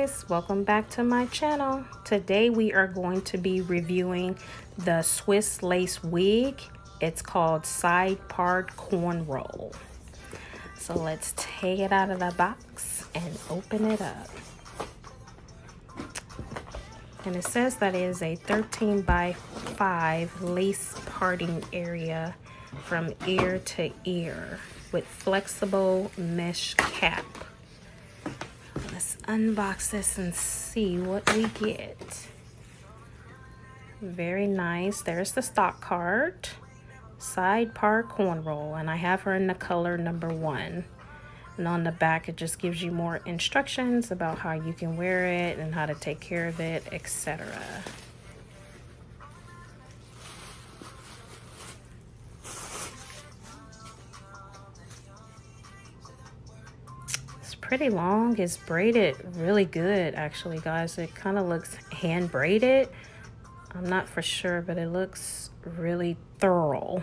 guys, welcome back to my channel. Today we are going to be reviewing the Swiss lace wig. It's called Sidepartcornrow. So let's take it out of the box and open it up. And it says that it is a 13 by 5 lace parting area from ear to ear with flexible mesh cap. Let's unbox this and see what we get. Very nice. There's the stock card. Sidepartcornrow, and I have her in the color number 1. And on the back it just gives you more instructions about how you can wear it and how to take care of it, etc. Pretty long. It's braided really good actually, guys. It kind of looks hand braided. I'm not for sure, but it looks really thorough.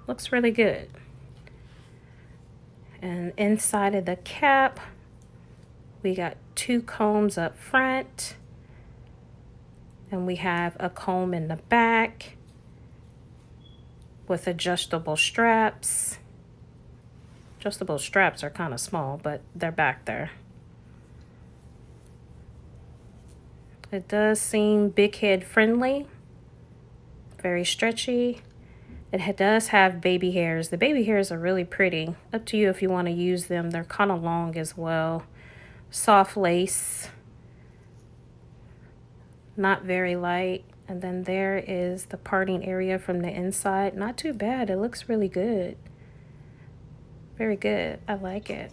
Looks really good. And inside of the cap we got 2 combs up front, and we have a comb in the back with adjustable straps. Adjustable straps are kind of small, but they're back there. It does seem big head friendly, very stretchy. It does have baby hairs. The baby hairs are really pretty. Up to you if you want to use them. They're kind of long as well. Soft lace, not very light. And then there is the parting area from the inside. Not too bad. It looks really good. Very good. I like it.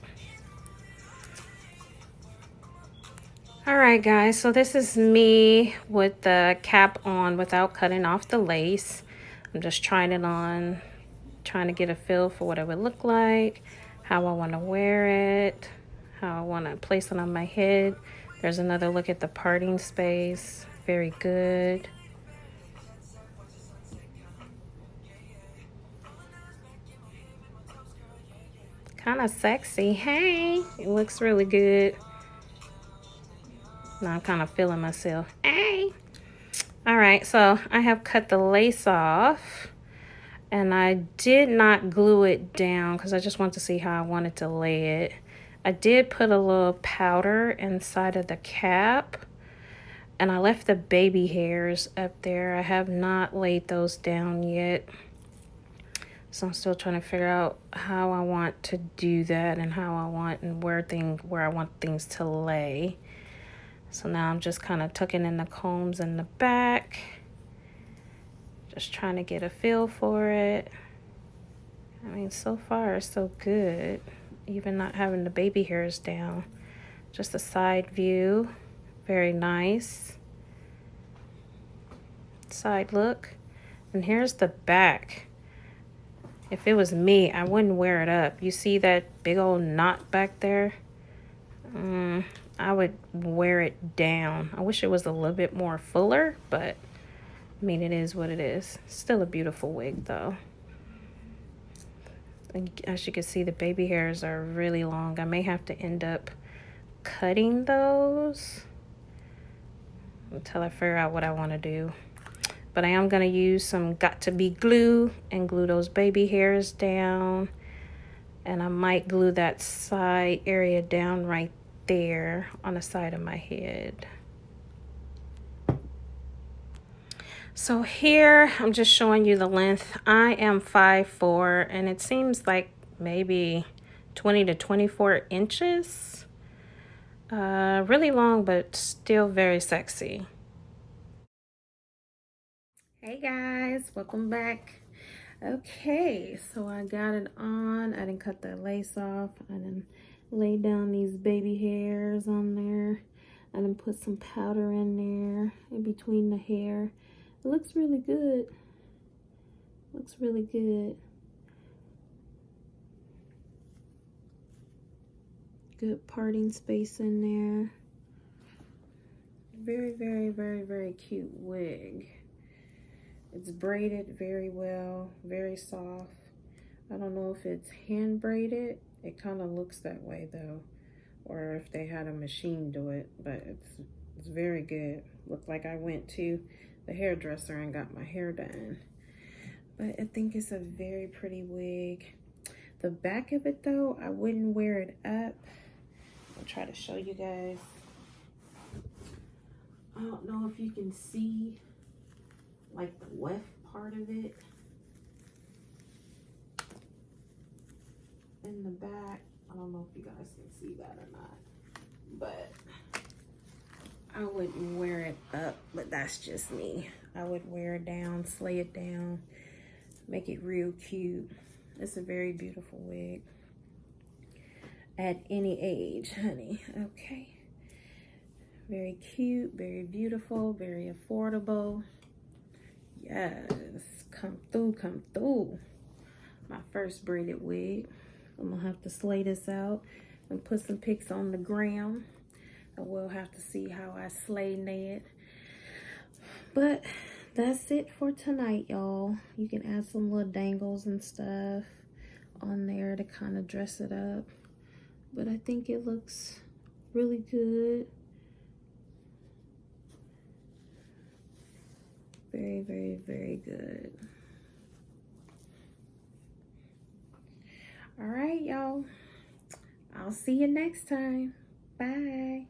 All right, guys. So this is me with the cap on without cutting off the lace. I'm just trying it on, trying to get a feel for what it would look like, how I want to wear it, how I want to place it on my head. There's another look at the parting space. Very good. Kind of sexy. Hey, it looks really good. Now I'm kind of feeling myself. Hey. All right, so I have cut the lace off, and I did not glue it down because I just wanted to see how I wanted to lay it. I did put a little powder inside of the cap, and I left the baby hairs up there. I have not laid those down yet. So I'm still trying to figure out how I want to do that and how I want and where I want things to lay. So now I'm just kind of tucking in the combs in the back. Just trying to get a feel for it. I mean, so far so good. Even not having the baby hairs down. Just a side view. Very nice. Side look. And here's the back. If it was me, I wouldn't wear it up. You see that big old knot back there? I would wear it down. I wish it was a little bit more fuller, but I mean, it is what it is. Still a beautiful wig though. And as you can see, the baby hairs are really long. I may have to end up cutting those until I figure out what I want to do. But I am going to use some got-to-be glue and glue those baby hairs down. And I might glue that side area down right there on the side of my head. So here, I'm just showing you the length. I am 5'4", and it seems like maybe 20 to 24 inches. Really long, but still very sexy. Hey guys, welcome back. Okay, so I got it on. I didn't cut the lace off. I didn't lay down these baby hairs on there. I didn't put some powder in there in between the hair. It looks really good. Looks really good. Good parting space in there. Very, very, very, very cute wig. It's braided very well, very soft. I don't know if it's hand braided. It kind of looks that way though. or if they had a machine do it, but it's very good. Looked like I went to the hairdresser and got my hair done. But I think it's a very pretty wig. The back of it though, I wouldn't wear it up. I'll try to show you guys. I don't know if you can see like the weft part of it in the back. I don't know if you guys can see that or not, but I wouldn't wear it up, but that's just me. I would wear it down, slay it down, make it real cute. It's a very beautiful wig at any age, honey. Okay. Very cute, very beautiful, very affordable. Yes, come through, come through. My first braided wig. I'm gonna have to slay this out and put some pics on the gram. And we'll have to see how I slay Ned. But that's it for tonight, y'all. You can add some little dangles and stuff on there to kind of dress it up. But I think it looks really good. Very, very, very good. All right, y'all. I'll see you next time. Bye.